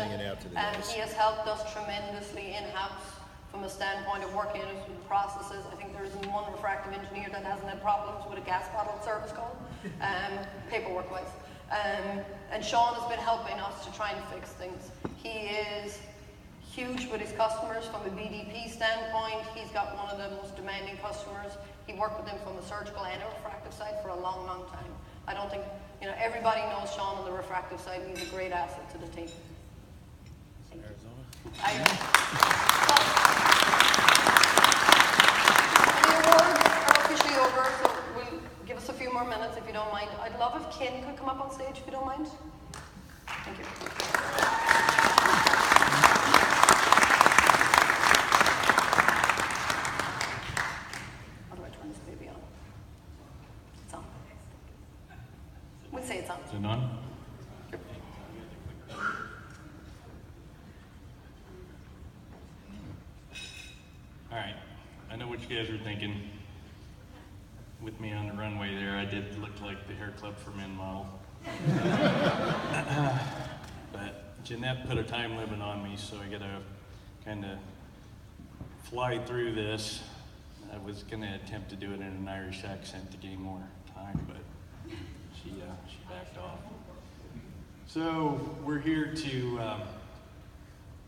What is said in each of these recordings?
hanging out to the guys. He has helped us tremendously in-house from a standpoint of working out with processes. I think there isn't one refractive engineer that hasn't had problems with a gas bottle service call, paperwork-wise. And Sean has been helping us to try and fix things. He is huge with his customers from a BDP standpoint. He's got one of the most demanding customers. He worked with them from the surgical and a refractive side for a long, long time. I don't think, everybody knows Sean on the refractive side, and he's a great asset to the team. Arizona? The awards are officially over, so we'll give us a few more minutes if you don't mind. I'd love if Ken could come up on stage if you don't mind. Thank you. How do I turn this baby on? It's on. We'll say it's on. Is it on? Yep. All right, I know what you guys are thinking. With me on the runway there, I did look like the Hair Club for Men model. But Jeanette put a time limit on me, so I gotta kind of fly through this. I was gonna attempt to do it in an Irish accent to gain more time, but she backed off. So we're here to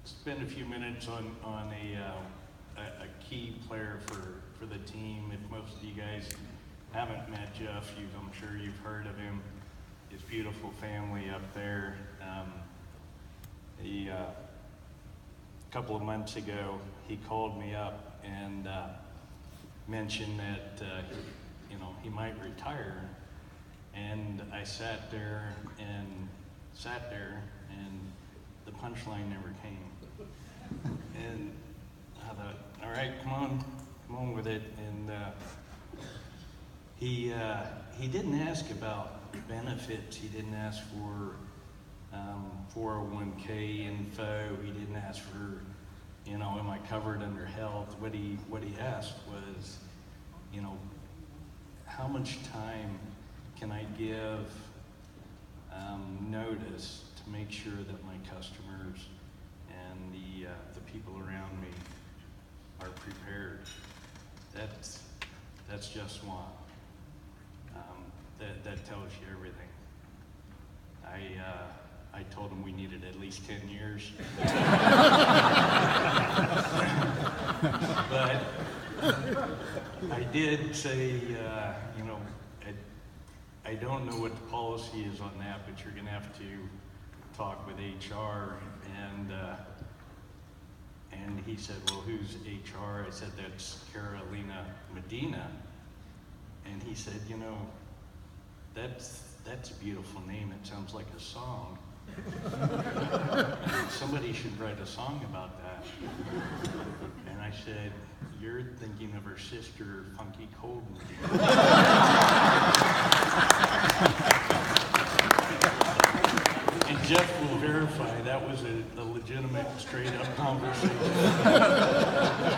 spend a few minutes on a key player for the team. If most of you guys haven't met Jeff, I'm sure you've heard of him. His beautiful family up there. A couple of months ago, he called me up and mentioned that he might retire. And I sat there, and the punchline never came. And I thought, all right, come on with it. And he didn't ask about benefits. He didn't ask for 401k info. He didn't ask for, am I covered under health? What he asked was, how much time can I give notice to make sure that my customers and the people around me are prepared? That's just Swan. That tells you everything. I told him we needed at least 10 years. But I did say, I don't know what the policy is on that, but you're gonna have to talk with HR. And he said, well, who's HR? I said, that's Carolina Medina. And he said, that's a beautiful name. It sounds like a song. Somebody should write a song about that. And I said, you're thinking of her sister, Funky Cold Medina. And Jeff will verify that was a legitimate, straight-up conversation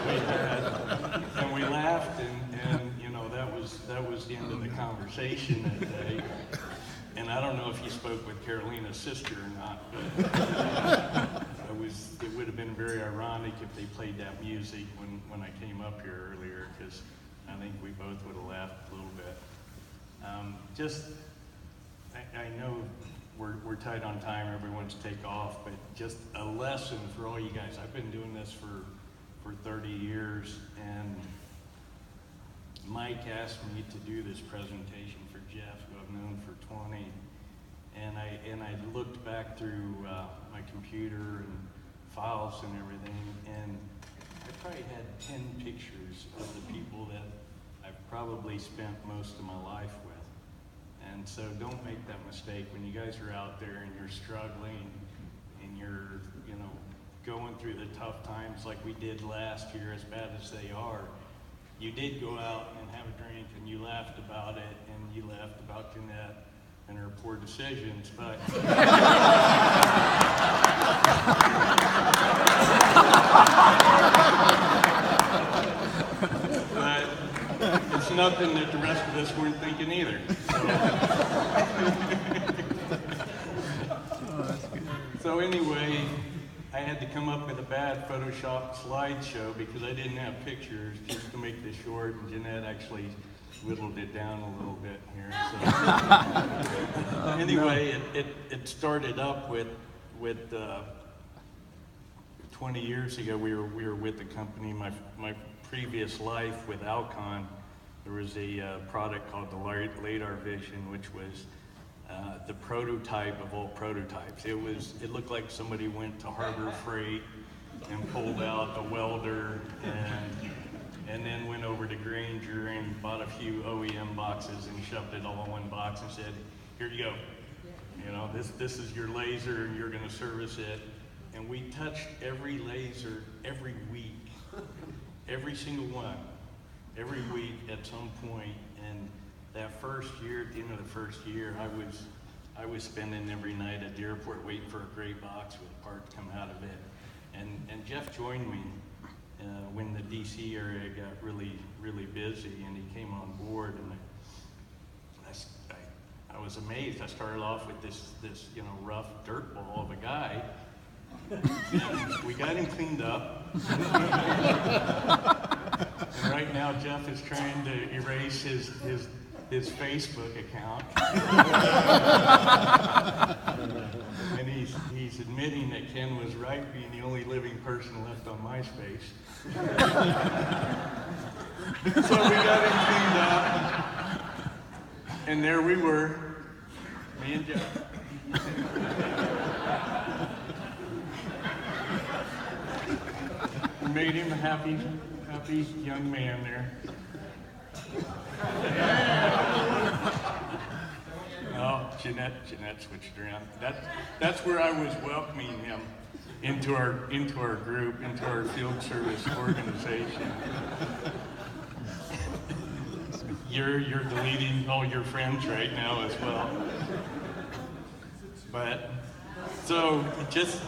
we had. And we laughed, and that was the end of the conversation that day. And I don't know if he spoke with Carolina's sister or not, but it would have been very ironic if they played that music when I came up here earlier, because I think we both would have laughed a little bit. I know we're tight on time, everyone's take off, but just a lesson for all you guys. I've been doing this for 30 years, and Mike asked me to do this presentation for Jeff, who I've known for 20, and I looked back through my computer and files and everything, and I probably had 10 pictures of the people that I've probably spent most of my life with. And so don't make that mistake when you guys are out there and you're struggling and you're, going through the tough times like we did last year, as bad as they are. You did go out and have a drink and you laughed about it, and you laughed about Jeanette and her poor decisions, but it's nothing that the rest of us weren't thinking either. So. Oh, that's good. So anyway, I had to come up with a bad Photoshop slideshow because I didn't have pictures, just to make this short, and Jeanette actually whittled it down a little bit here. So. Anyway, it started up with 20 years ago. We were with the company. My previous life with Alcon, there was a product called the LiDAR Vision, which was the prototype of all prototypes. It looked like somebody went to Harbor Freight and pulled out a welder and then went over to Granger and bought a few OEM boxes and shoved it all in one box and said, "Here you go. You know, this is your laser and you're gonna service it." And we touched every laser every week, every single one, every week at some point. And that first year, at the end of the first year, I was spending every night at the airport waiting for a gray box with parts come out of it. And Jeff joined me when the DC area got really busy, and he came on board, and I was amazed. I started off with this rough dirt ball of a guy. And we got him cleaned up. And right now Jeff is trying to erase his Facebook account. And he's admitting that Ken was right, being the only living person left on MySpace. So we got him cleaned up. And there we were, me and Jeff. We made him a happy young man there. Oh, Jeanette switched around. That's where I was welcoming him into our group, into our field service organization. You're deleting all your friends right now as well. But so just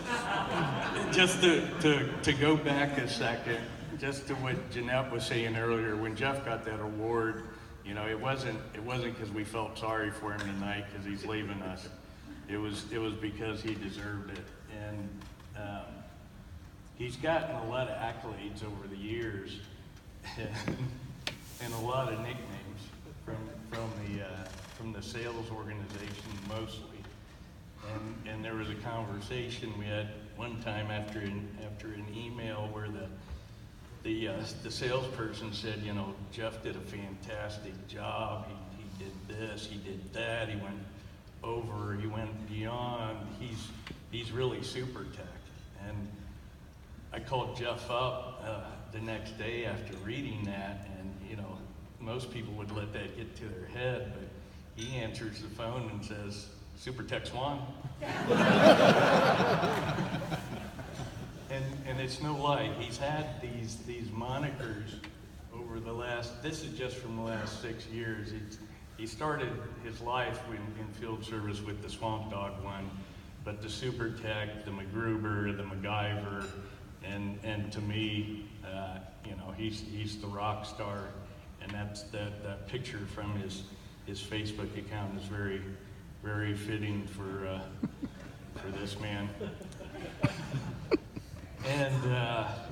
to go back a second, just to what Jeanette was saying earlier, when Jeff got that award, you know, it wasn't because we felt sorry for him tonight because he's leaving us. It was because he deserved it, and he's gotten a lot of accolades over the years, and a lot of nicknames from the sales organization mostly. And there was a conversation we had one time after an email where the salesperson said, you know, Jeff did a fantastic job. He did this, he did that, he went over, he went beyond. He's really super tech. And I called Jeff up the next day after reading that, and you know, most people would let that get to their head, but he answers the phone and says, "Super Tech Swan." And it's no lie. He's had these monikers over the last, this is just from the last 6 years. He started his life in field service with the Swamp Dog one, but the Super Tech, the MacGruber, the MacGyver, and to me, you know, he's the rock star. And that picture from his Facebook account is very, very fitting for this man. And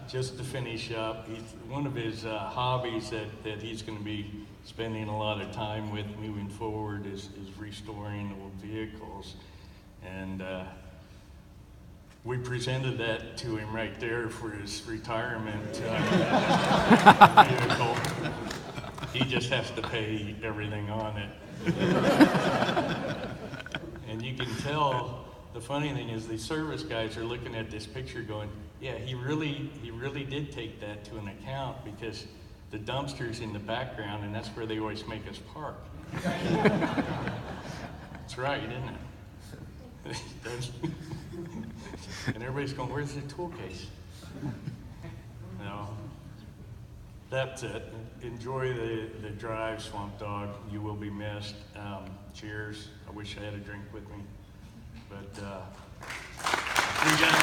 just to finish up, one of his hobbies that he's going to be spending a lot of time with moving forward is restoring old vehicles. And we presented that to him right there for his retirement vehicle. He just has to pay everything on it. And you can tell, the funny thing is the service guys are looking at this picture going, yeah, he really did take that to an account, because the dumpster's in the background and that's where they always make us park. That's right, isn't it? And everybody's going, where's the tool case? No. That's it. Enjoy the drive, Swamp Dog. You will be missed. Cheers. I wish I had a drink with me. But we got